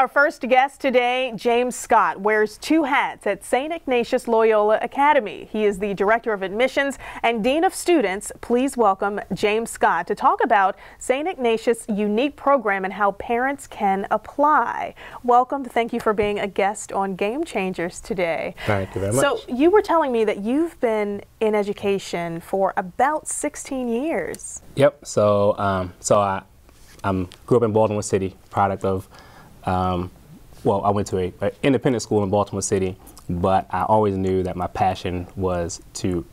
Our first guest today, James Scott, wears two hats at St. Ignatius Loyola Academy. He is the Director of Admissions and Dean of Students. Please welcome James Scott to talk about St. Ignatius' unique program and how parents can apply. Welcome. Thank you for being a guest on Game Changers today. Thank you very much. So you were telling me that you've been in education for about 16 years. Yep. So I grew up in Baltimore City, product of well, I went to an independent school in Baltimore City, but I always knew that my passion was to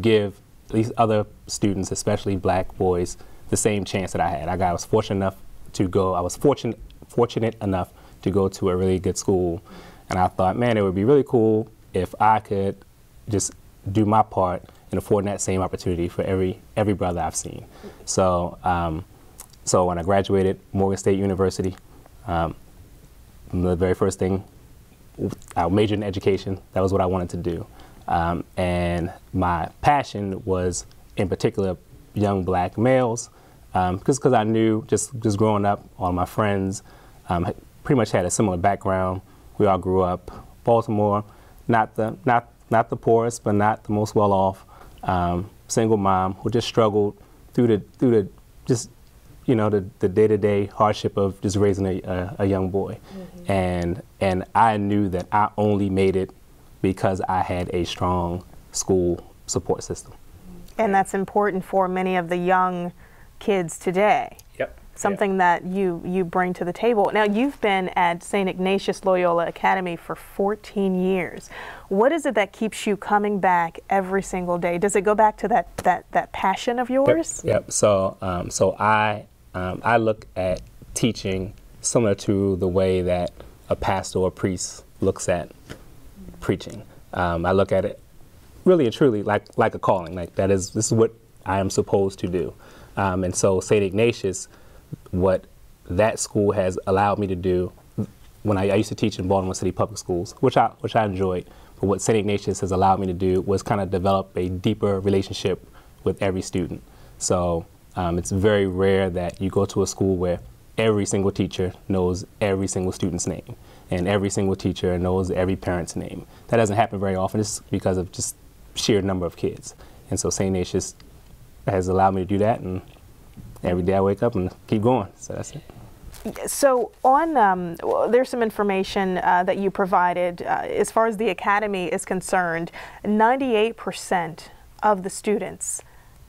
give these other students, especially black boys, the same chance that I had. I was fortunate enough to go. I was fortunate enough to go to a really good school, and I thought, man, it would be really cool if I could just do my part in affording that same opportunity for every brother I've seen. So so when I graduated Morgan State University, the very first thing, I majored in education. That was what I wanted to do. And my passion was, in particular, young black males, because I knew just growing up, all my friends pretty much had a similar background. We all grew up Baltimore, not the poorest, but not the most well off. Single mom who just struggled through the just, you know, the day-to-day hardship of just raising a young boy. Mm-hmm. And I knew that I only made it because I had a strong school support system. And that's important for many of the young kids today. Yep. Something that you bring to the table. Now, you've been at St. Ignatius Loyola Academy for 14 years. What is it that keeps you coming back every single day? Does it go back to that passion of yours? Yep. So I look at teaching similar to the way that a pastor or priest looks at preaching. I look at it really and truly like a calling. Like this is what I am supposed to do. And so St. Ignatius, what that school has allowed me to do, when I used to teach in Baltimore City public schools, which I enjoyed, but what St. Ignatius has allowed me to do was kind of develop a deeper relationship with every student. So it's very rare that you go to a school where every single teacher knows every single student's name and every single teacher knows every parent's name. That doesn't happen very often just because of just sheer number of kids. And so St. Ignatius has allowed me to do that, and every day I wake up and keep going. So that's it. So on, there's some information that you provided as far as the academy is concerned. 98% of the students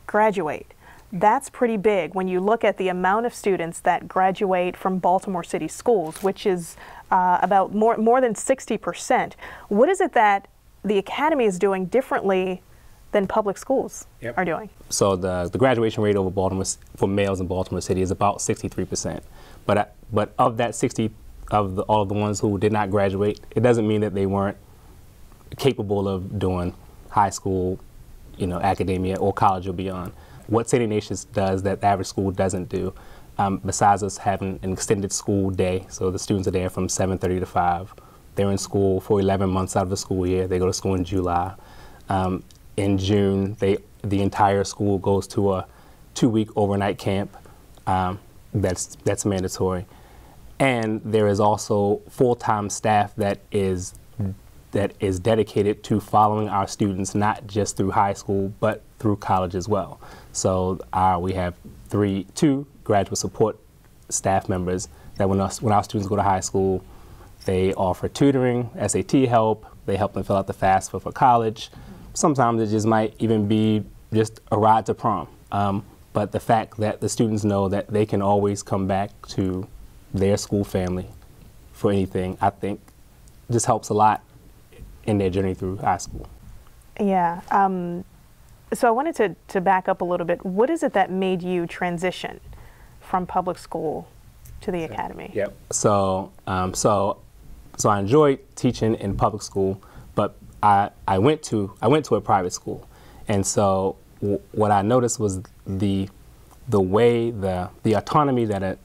graduate. That's pretty big when you look at the amount of students that graduate from Baltimore City schools, which is about more than 60%. What is it that the academy is doing differently than public schools are doing? So the graduation rate over Baltimore for males in Baltimore City is about 63%. But of that 60, all of the ones who did not graduate, it doesn't mean that they weren't capable of doing high school, you know, academia or college or beyond. What St. Ignatius does that the average school doesn't do, besides us having an extended school day, so the students are there from 7:30 to 5. They're in school for 11 months out of the school year. They go to school in July. In June, the entire school goes to a 2-week overnight camp. That's mandatory. And there is also full-time staff that is dedicated to following our students, not just through high school, but through college as well. So we have two graduate support staff members that when our students go to high school, they offer tutoring, SAT help, they help them fill out the FAFSA for college. Sometimes it just might even be just a ride to prom. But the fact that the students know that they can always come back to their school family for anything, I think just helps a lot in their journey through high school. Yeah. So I wanted to back up a little bit. What is it that made you transition from public school to the academy? Yep. So I enjoyed teaching in public school, but I went to a private school, and so what I noticed was the way the autonomy that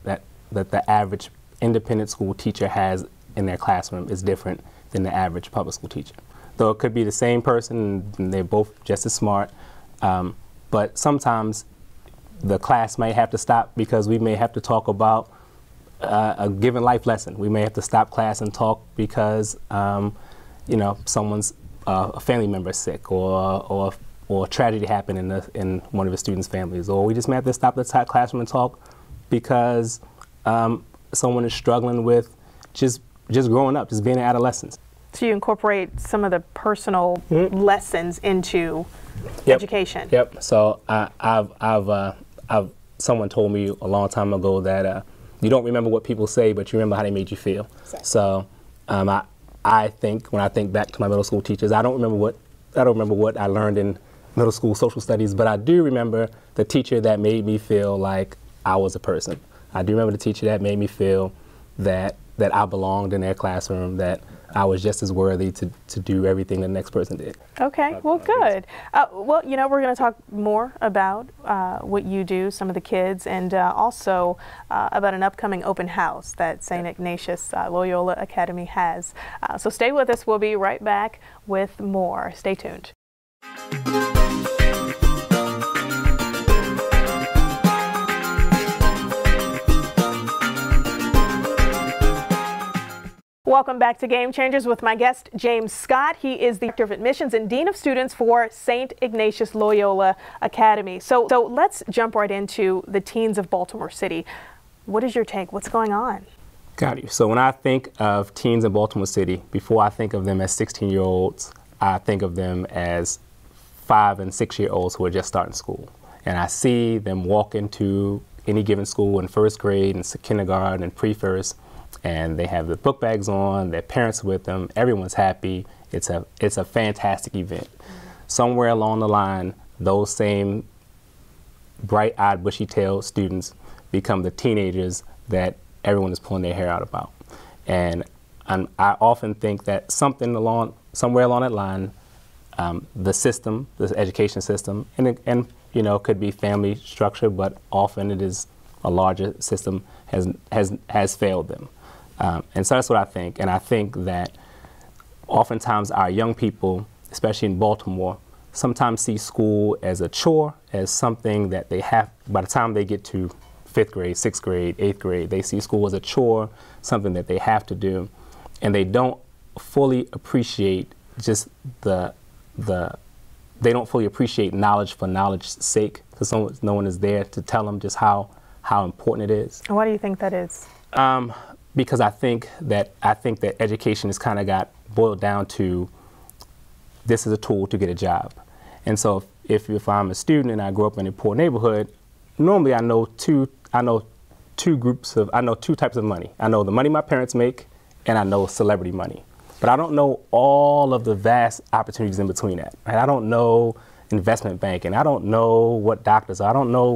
the average independent school teacher has in their classroom is different than the average public school teacher. Though it could be the same person and they're both just as smart, but sometimes the class might have to stop because we may have to talk about a given life lesson. We may have to stop class and talk because you know, someone's a family member is sick, or a tragedy happened in one of the students' families, or we just may have to stop the classroom and talk because someone is struggling with just growing up, just being an adolescent. So you incorporate some of the personal lessons into education. Yep. So someone told me a long time ago that you don't remember what people say, but you remember how they made you feel. Exactly. So I think when I think back to my middle school teachers, I don't remember what I learned in middle school social studies, but I do remember the teacher that made me feel like I was a person. I do remember the teacher that made me feel that I belonged in their classroom, that I was just as worthy to do everything the next person did. Okay, well, good. Well, you know, we're going to talk more about what you do, some of the kids, and also about an upcoming open house that St. Ignatius Loyola Academy has. So stay with us. We'll be right back with more. Stay tuned. Welcome back to Game Changers with my guest, James Scott. He is the Director of Admissions and Dean of Students for St. Ignatius Loyola Academy. So let's jump right into the teens of Baltimore City. What is your take? What's going on? Got you. So when I think of teens in Baltimore City, before I think of them as 16-year-olds, I think of them as 5- and 6-year-olds who are just starting school. And I see them walk into any given school in first grade and kindergarten and pre-first, and they have the book bags on, their parents with them, everyone's happy. It's a fantastic event. Somewhere along the line, those same bright-eyed, bushy-tailed students become the teenagers that everyone is pulling their hair out about. And I often think that somewhere along that line, the system, the education system, and you know, could be family structure, but often it is a larger system, has failed them. And so that's what I think. And I think that oftentimes our young people, especially in Baltimore, sometimes see school as a chore, as something that they have, by the time they get to 5th grade, 6th grade, 8th grade, they see school as a chore, something that they have to do. And they don't fully appreciate just they don't fully appreciate knowledge for knowledge's sake, because no one is there to tell them just how important it is. Why do you think that is? Because I think that education has kind of got boiled down to, this is a tool to get a job. And so if I'm a student and I grow up in a poor neighborhood, normally I know two types of money. I know the money my parents make, and I know celebrity money. But I don't know all of the vast opportunities in between that. Right? I don't know investment banking. I don't know what doctors are. I don't know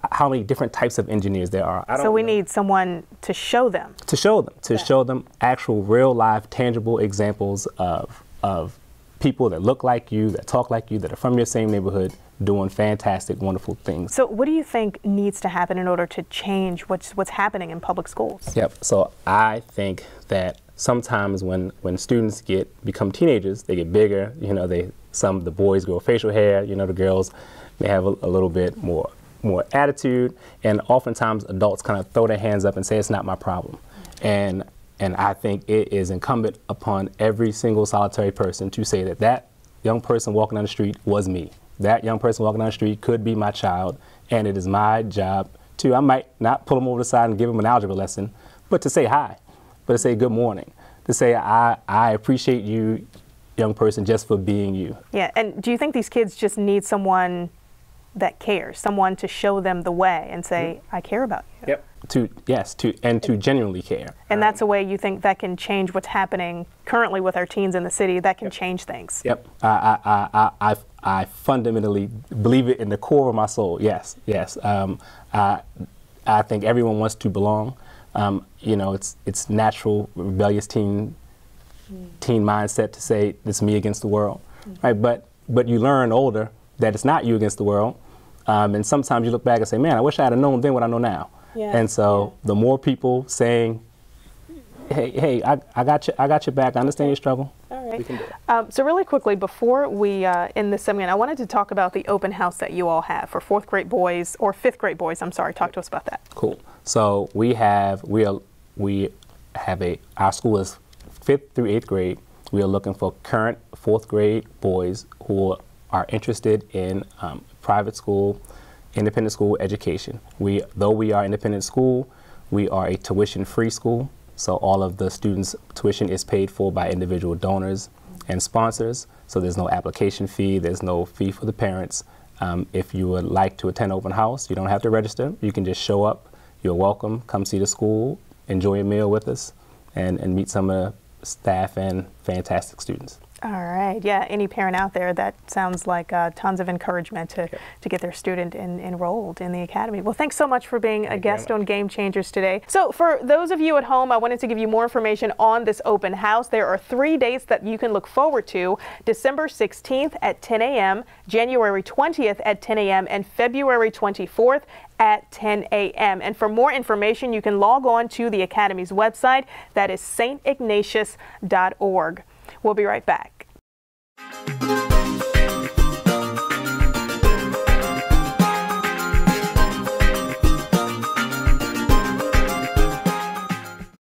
how many different types of engineers there are. So we need someone to show them. To show them actual, real, live, tangible examples of people that look like you, that talk like you, that are from your same neighborhood, doing fantastic, wonderful things. So what do you think needs to happen in order to change what's happening in public schools? Yep. So I think that sometimes when students become teenagers, they get bigger. You know, the boys grow facial hair. You know, the girls may have a little bit more attitude, and oftentimes adults kind of throw their hands up and say, it's not my problem. And I think it is incumbent upon every single solitary person to say that young person walking down the street was me. That young person walking down the street could be my child, and it is my job I might not pull them over the side and give them an algebra lesson, but to say hi, but to say good morning, to say I appreciate you, young person, just for being you. Yeah, and do you think these kids just need someone that cares, someone to show them the way and say, I care about you? Yep. To genuinely care. And that's a way you think that can change what's happening currently with our teens in the city, that can change things? Yep. I fundamentally believe it in the core of my soul. Yes. I think everyone wants to belong. You know, it's natural, rebellious teen mindset to say it's me against the world, right? But you learn older that it's not you against the world, and sometimes you look back and say, man, I wish I had known then what I know now. Yeah. And so the more people saying, hey, I got your back, I understand your struggle. All right. We can do it. So really quickly, before we end this segment, I wanted to talk about the open house that you all have for 4th grade boys, or 5th grade boys, I'm sorry. Talk to us about that. Cool. So our school is 5th through 8th grade. We are looking for current 4th grade boys who are interested in private school, independent school education. Though we are independent school, we are a tuition-free school. So all of the students' tuition is paid for by individual donors and sponsors. So there's no application fee, there's no fee for the parents. If you would like to attend open house, you don't have to register. You can just show up. You're welcome. Come see the school, enjoy a meal with us, and meet some of the staff and fantastic students. All right. Yeah, any parent out there, that sounds like tons of encouragement to get their student enrolled in the academy. Well, thanks so much for being a guest on Game Changers today. So for those of you at home, I wanted to give you more information on this open house. There are 3 dates that you can look forward to: December 16th at 10 a.m., January 20th at 10 a.m., and February 24th at 10 a.m. And for more information, you can log on to the Academy's website. That is stignatius.org. We'll be right back.